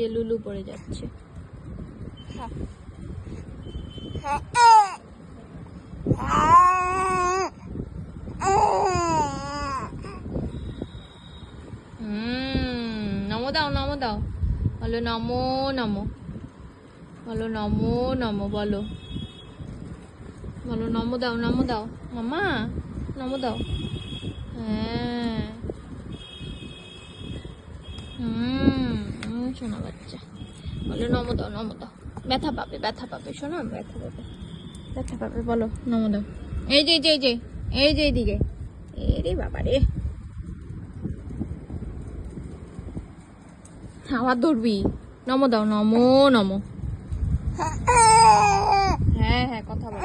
যে লুলু পড়ে যাচ্ছে। নমো দাও, নমো দাও, বলো নমো নমো, বলো নমো নমো, বলো বলো নমো দাও, নমো দাও মামা, নমো দাও। হ্যাঁ, শোনা বাচ্চা, বলো নমো দাও, নমো দাও। ব্যথা পাবে, ব্যথা পাবে, শোনো ব্যথা পাবে, ব্যথা পাবে, বলো নমো দাও। এই যে এই যে এই যে এই যে এইদিকে, এরে বাবা রে, আবার ধরবি। নমো দাও, নমো নমো। হ্যাঁ হ্যাঁ, কথা বলো।